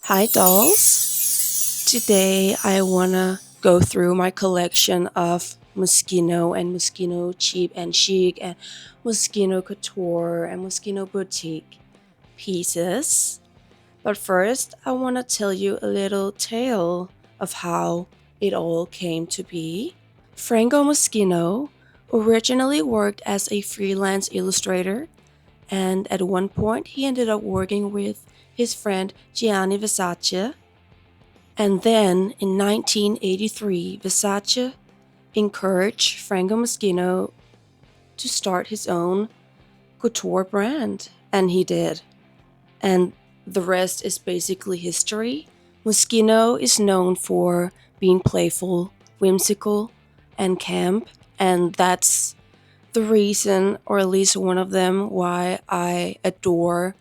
Hi, dolls. Today I wanna go through my collection of Moschino and Moschino Cheap and Chic and Moschino Couture and Moschino Boutique pieces. But first, I wanna tell you a little tale of how it all came to be. Franco Moschino originally worked as a freelance illustrator, and at one point he ended up working with his friend Gianni Versace. And then in 1983, Versace encouraged Franco Moschino to start his own couture brand, and he did. And the rest is basically history. Moschino is known for being playful, whimsical, and camp, and that's the reason, or at least one of them, why I adore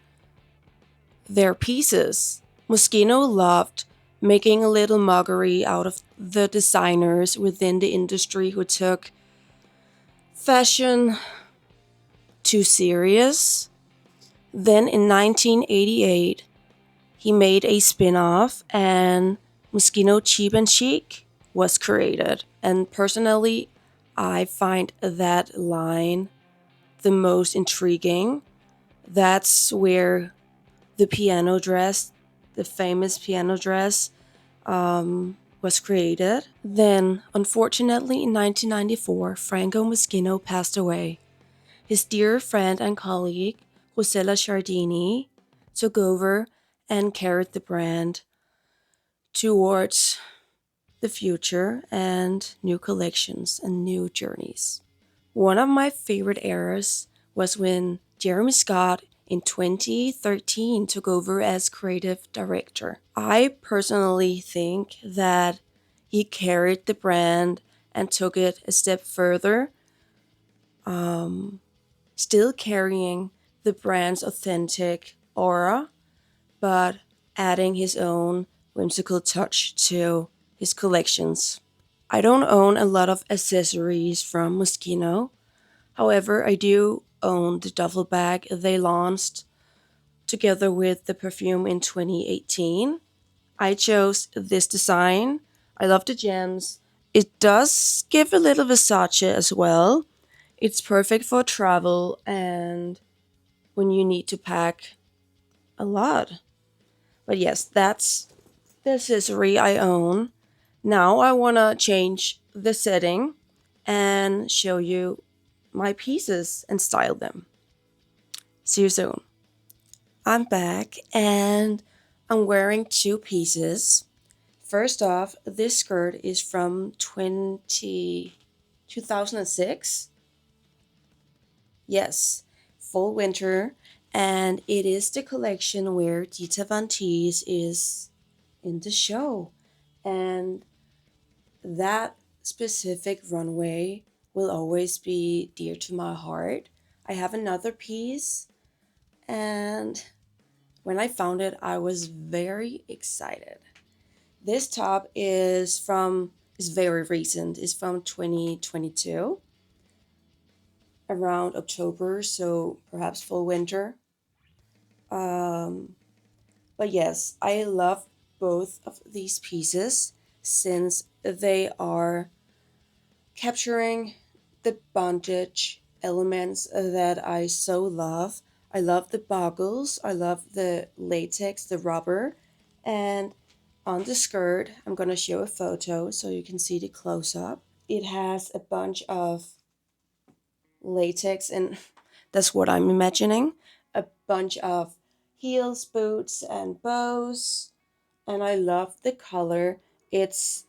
their pieces. Moschino loved making a little mockery out of the designers within the industry who took fashion too serious. Then in 1988, he made a spin off, and Moschino Cheap and Chic was created. And personally, I find that line the most intriguing. That's where the piano dress, the famous piano dress, was created. Then, unfortunately, in 1994, Franco Moschino passed away. His dear friend and colleague, Rosella Ciardini, took over and carried the brand towards the future and new collections and new journeys. One of my favorite eras was when Jeremy Scott in 2013 took over as creative director. I personally think that he carried the brand and took it a step further, still carrying the brand's authentic aura, but adding his own whimsical touch to his collections. I don't own a lot of accessories from Moschino. However, I do own the duffel bag they launched together with the perfume in 2018. I chose this design. I love the gems. It does give a little Versace as well. It's perfect for travel and when you need to pack a lot. But yes, that's the accessory I own. Now I want to change the setting and show you my pieces and style them. See you soon. I'm back and I'm wearing two pieces. First off, this skirt is from 2006. Yes, fall winter, and it is the collection where Dita Van Teese is in the show. And that specific runway will always be dear to my heart. I have another piece, and when I found it, I was very excited. This top is very recent. It's from 2022, around October, so perhaps full winter. Um, but yes, I love both of these pieces since they are capturing the bondage elements that I so love. I love the boggles, I love the latex, the rubber, and on the skirt, I'm gonna show a photo so you can see the close up. It has a bunch of latex, and that's what I'm imagining a bunch of heels, boots, and bows. And I love the color. It's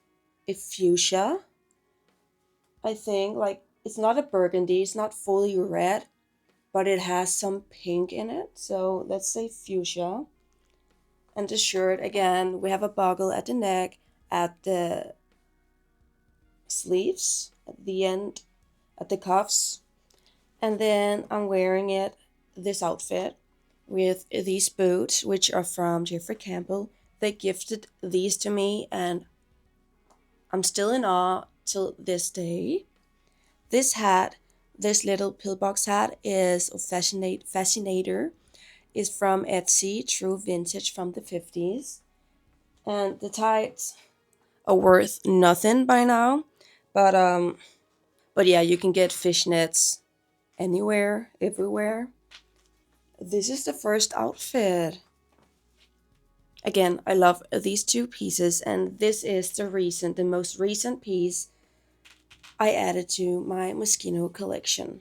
a fuchsia, I think. Like, it's not a burgundy, it's not fully red, but it has some pink in it. So let's say fuchsia. And the shirt, again, we have a buckle at the neck, at the sleeves, at the end, at the cuffs. And then I'm wearing this outfit, with these boots, which are from Jeffrey Campbell. They gifted these to me, and I'm still in awe till this day. This hat, this little pillbox hat, is a Fascinator. Is from Etsy, true vintage from the 50s. And the tights are worth nothing by now, but yeah, you can get fishnets anywhere, everywhere. This is the first outfit. Again, I love these two pieces, and this is the most recent piece I added to my Moschino collection.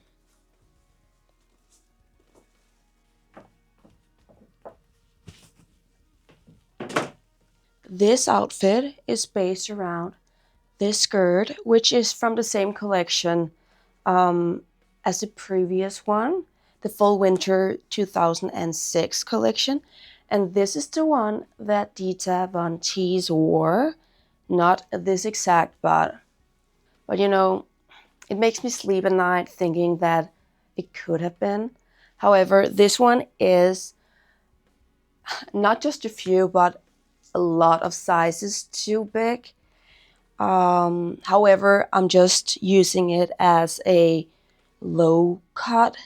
This outfit is based around this skirt, which is from the same collection as the previous one, the Fall Winter 2006 collection. And this is the one that Dita Von Teese wore. Not this exact, but you know, it makes me sleep at night thinking that it could have been. However, this one is not just a few, but a lot of sizes too big. However, I'm just using it as a low cut,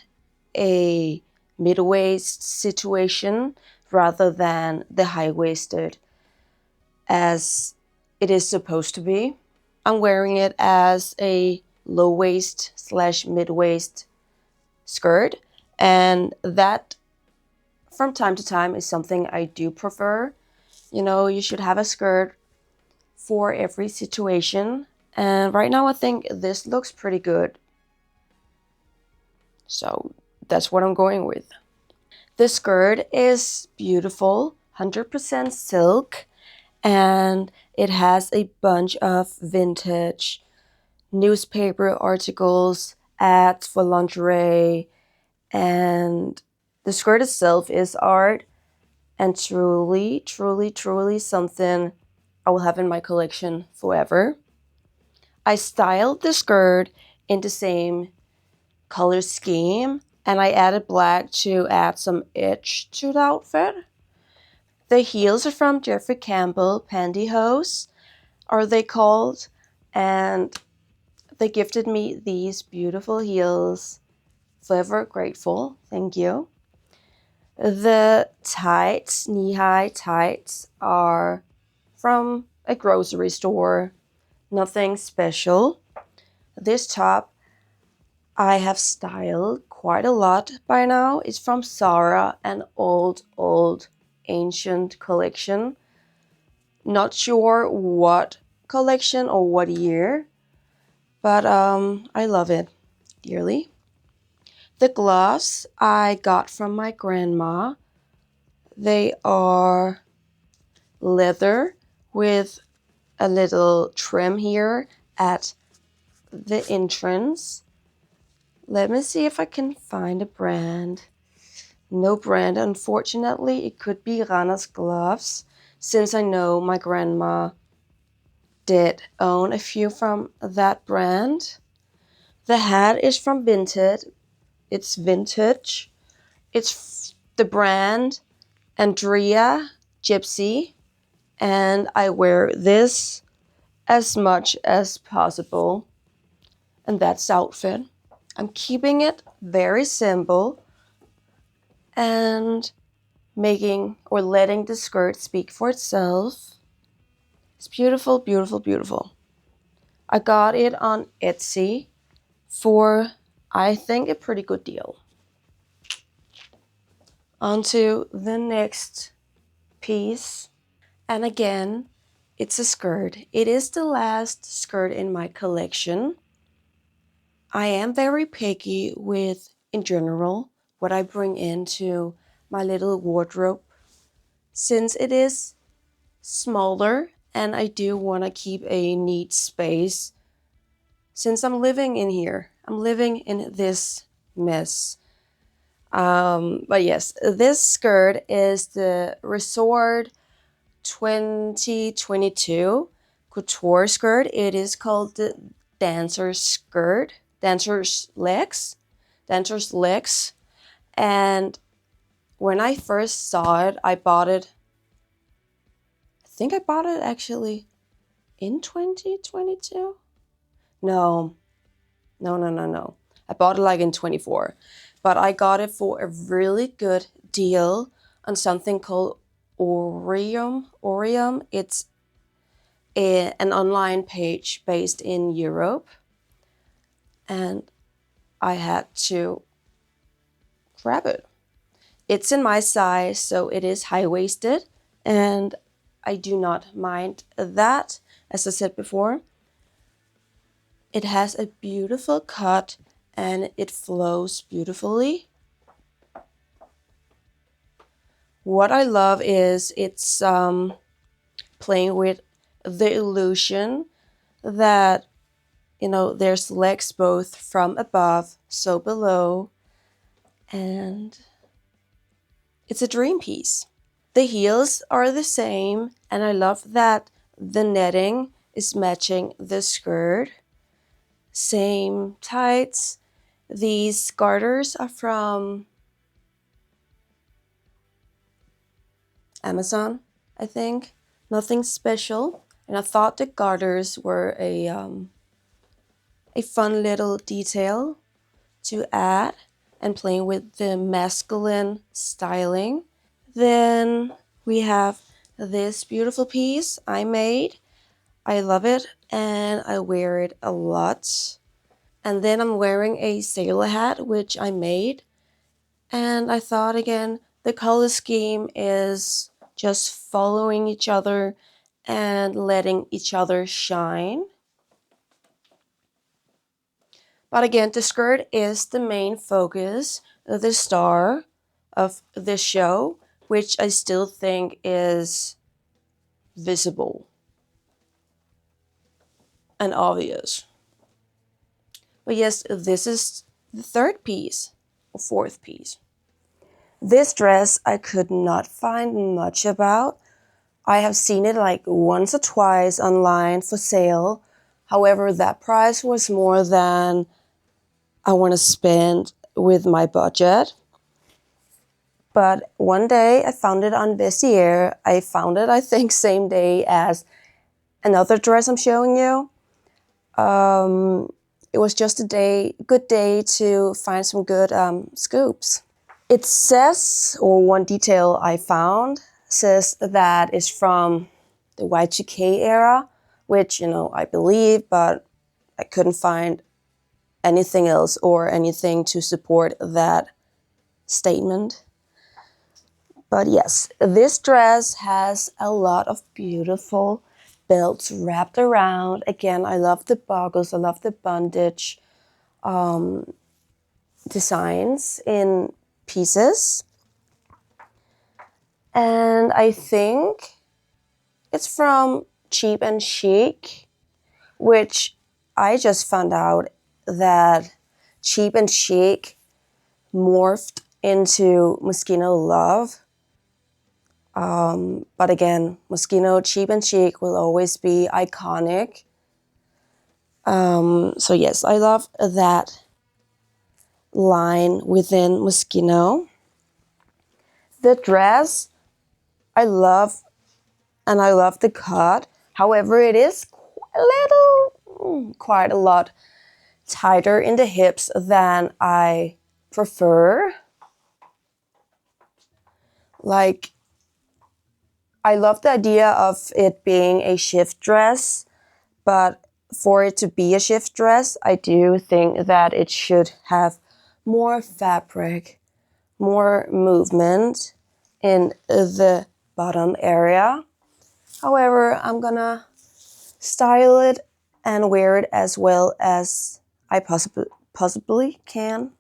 a mid waist situation rather than the high waisted as it is supposed to be. I'm wearing it as a low waist slash mid waist skirt, and that from time to time is something I do prefer. You know, you should have a skirt for every situation, and right now I think this looks pretty good, so that's what I'm going with. The skirt is beautiful, 100% silk, and it has a bunch of vintage newspaper articles, ads for lingerie, and the skirt itself is art and truly, truly, truly something I will have in my collection forever. I styled the skirt in the same color scheme, and I added black to add some edge to the outfit. The heels are from Jeffrey Campbell Pantyhose, are they called, and they gifted me these beautiful heels. Forever grateful, thank you. The tights, knee-high tights, are from a grocery store. Nothing special. This top I have styled quite a lot by now. It's from Zara, an old, ancient collection. Not sure what collection or what year, but I love it dearly. The gloves I got from my grandma. They are leather with a little trim here at the entrance. Let me see if I can find a brand. No brand, unfortunately. It could be Rana's gloves, since I know my grandma did own a few from that brand. The hat is from Vinted. It's vintage. It's the brand Andrea Gypsy, and I wear this as much as possible. And that's the outfit. I'm keeping it very simple and making or letting the skirt speak for itself. It's beautiful, beautiful, beautiful. I got it on Etsy for, I think, a pretty good deal. On to the next piece. And again, it's a skirt. It is the last skirt in my collection. I am very picky with, in general, what I bring into my little wardrobe, since it is smaller and I do want to keep a neat space since I'm living in here. I'm living in this mess. But yes, this skirt is the Resort 2022 couture skirt. It is called the dancer's skirt, dancer's legs. And when I first saw it, I bought it. I think I bought it actually in 2022. No, no. I bought it like in 24, but I got it for a really good deal on something called Orium. It's an online page based in Europe, and I had to grab it. It's in my size, so it is high-waisted, and I do not mind that. As I said before, it has a beautiful cut and it flows beautifully. What I love is it's playing with the illusion that, there's legs both from above, so below, and it's a dream piece. The heels are the same, and I love that the netting is matching the skirt. Same tights. These garters are from Amazon, I think. Nothing special. And I thought the garters were a fun little detail to add, and playing with the masculine styling. Then we have this beautiful piece I made. I love it and I wear it a lot. And then I'm wearing a sailor hat, which I made. And I thought again, the color scheme is just following each other and letting each other shine. But again, the skirt is the main focus, the star of the show, which I still think is visible and obvious. But yes, this is the third piece, or fourth piece. This dress I could not find much about. I have seen it like once or twice online for sale. However, that price was more than I want to spend with my budget. But one day I found it on Vestiaire. I found it, I think, same day as another dress I'm showing you. It was just a good day to find some good scoops. It says, or one detail I found says that it's from the Y2K era, which, I believe, but I couldn't find anything else or anything to support that statement. But yes, this dress has a lot of beautiful belts wrapped around. Again, I love the buckles, I love the bondage designs in pieces. And I think it's from Cheap and Chic, which I just found out that Cheap and Chic morphed into Moschino Love. But again, Moschino, Cheap and Chic will always be iconic. So yes, I love that line within Moschino. The dress, I love, and I love the cut. However, it is quite a lot tighter in the hips than I prefer. Like, I love the idea of it being a shift dress, but for it to be a shift dress, I do think that it should have more fabric, more movement in the bottom area. However, I'm gonna style it and wear it as well as I possibly can.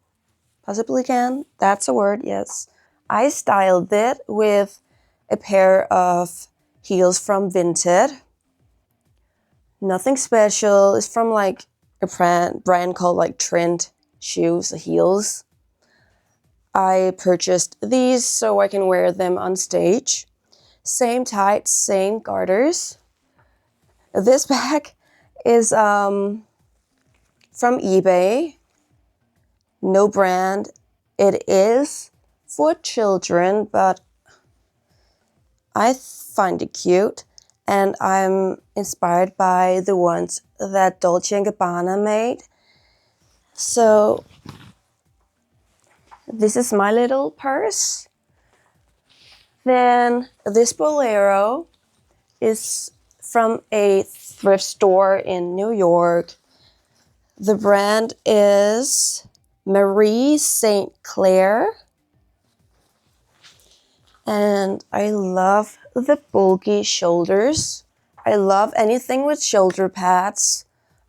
Possibly can, that's a word, yes. I styled it with a pair of heels from Vinted. Nothing special. It's from like a brand called like Trend Shoes, heels. I purchased these so I can wear them on stage. Same tights, same garters. This bag is from eBay. No brand. It is for children, but I find it cute, and I'm inspired by the ones that Dolce & Gabbana made. So this is my little purse. Then this bolero is from a thrift store in New York. The brand is Marie St. Clair. And I love the bulky shoulders. I love anything with shoulder pads.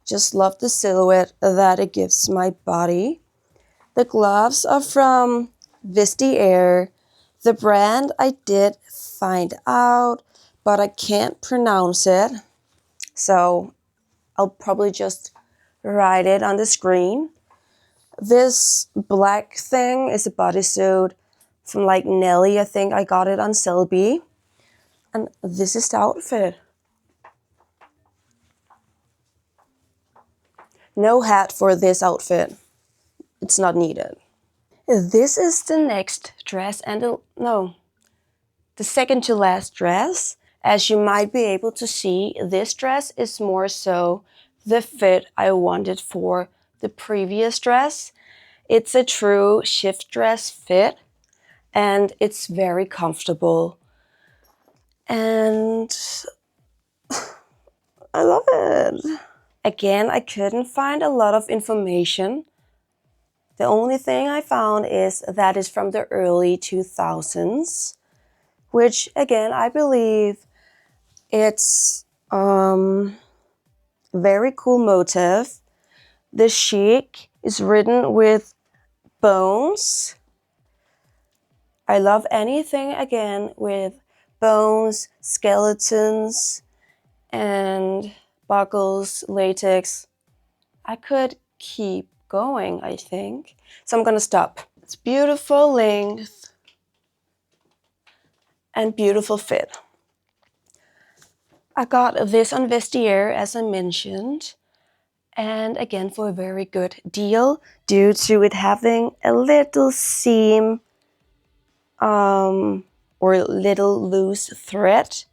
Just love the silhouette that it gives my body. The gloves are from Vestiaire. The brand I did find out, but I can't pronounce it. So I'll probably just write it on the screen. This black thing is a bodysuit from like Nelly. I think I got it on Selby. And this is the outfit. No hat for this outfit. It's not needed. This is the next dress and the second to last dress. As you might be able to see, this dress is more so the fit I wanted for the previous dress. It's a true shift dress fit and it's very comfortable. And I love it. Again, I couldn't find a lot of information. The only thing I found is that it's from the early 2000s, which again, I believe it's very cool motif. The chic is written with bones. I love anything again with bones, skeletons, and buckles, latex. I could keep going, I think. So I'm gonna stop. It's beautiful length and beautiful fit. I got this on Vestiaire, as I mentioned, and again for a very good deal due to it having a little seam or a little loose thread,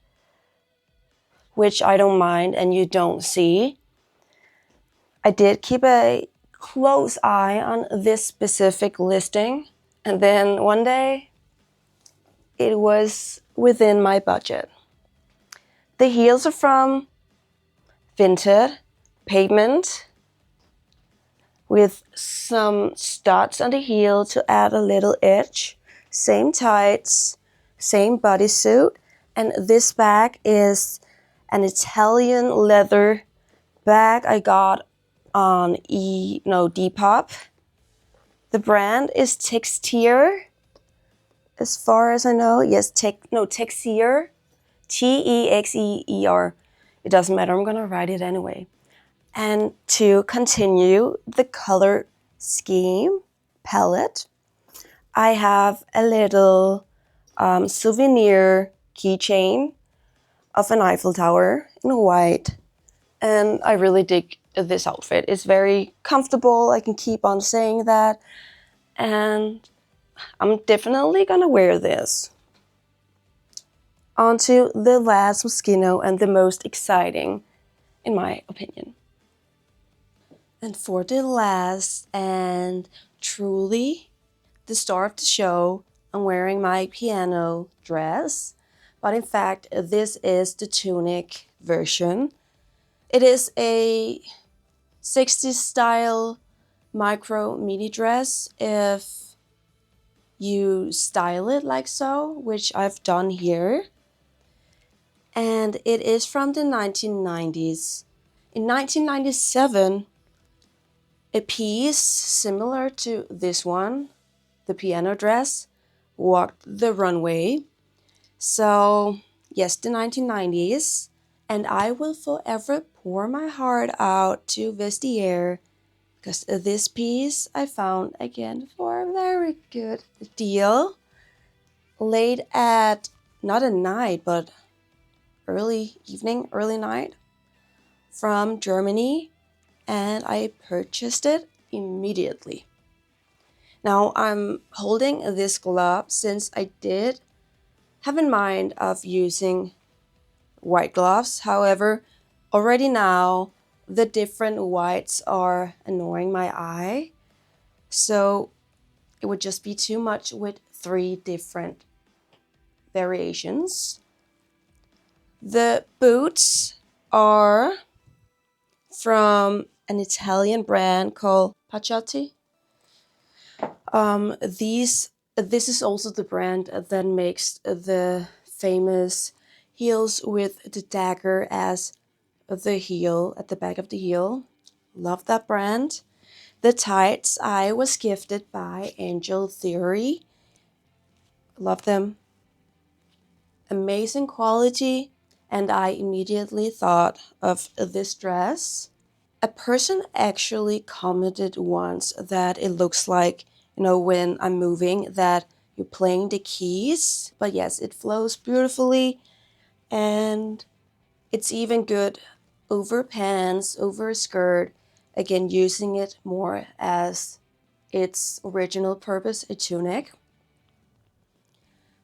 which I don't mind and you don't see. I did keep a close eye on this specific listing, and then one day it was within my budget. The heels are from Vinted Pavement with some studs on the heel to add a little edge. Same tights, same bodysuit, and this bag is an Italian leather bag I got on Depop. The brand is Textier, as far as I know. Yes, Texier, Texeer. It doesn't matter, I'm gonna write it anyway. And to continue the color scheme palette, I have a little souvenir keychain of an Eiffel Tower in white. And I really dig this outfit. It's very comfortable. I can keep on saying that. And I'm definitely gonna wear this. On to the last Moschino and the most exciting, in my opinion. And for the last and truly the star of the show, I'm wearing my piano dress. But in fact, this is the tunic version. It is a 60s style micro midi dress if you style it like so, which I've done here. And it is from the 1990s. In 1997, a piece similar to this one, the piano dress, walked the runway. So, yes, the 1990s. And I will forever pour my heart out to Vestiaire because this piece I found again for a very good deal. Late at, not at night, but early evening, early night from Germany, and I purchased it immediately. Now I'm holding this glove since I did have in mind of using white gloves. However, already now the different whites are annoying my eye, so it would just be too much with 3 different variations. The boots are from an Italian brand called Pacciati. This is also the brand that makes the famous heels with the dagger as the heel at the back of the heel. Love that brand. The tights I was gifted by Angel Theory. Love them. Amazing quality, and I immediately thought of this dress. A person actually commented once that it looks like, when I'm moving, that you're playing the keys. But yes, it flows beautifully, and it's even good over pants, over a skirt. Again, using it more as its original purpose, a tunic.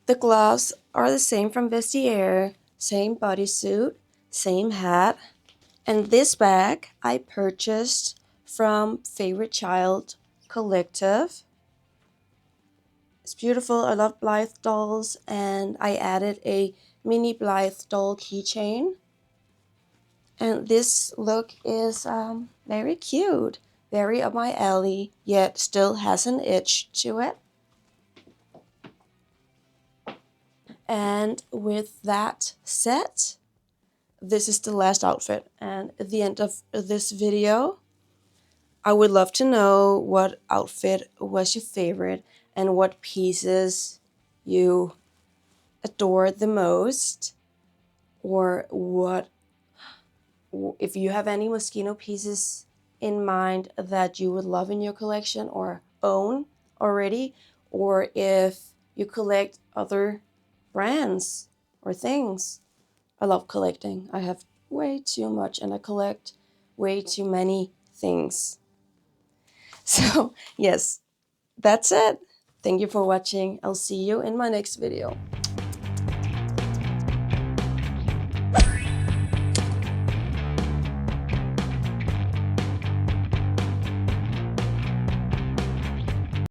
The gloves are the same from Vestiaire, same bodysuit, same hat. And this bag I purchased from Favorite Child Collective. It's beautiful. I love Blythe dolls, and I added a mini Blythe doll keychain. And this look is very cute, very up my alley, yet still has an edge to it. And with that said, this is the last outfit. And at the end of this video, I would love to know what outfit was your favorite and what pieces you adored the most, or what, if you have any Moschino pieces in mind that you would love in your collection or own already, or if you collect other brands or things. I love collecting. I have way too much and I collect way too many things. So yes, that's it. Thank you for watching. I'll see you in my next video.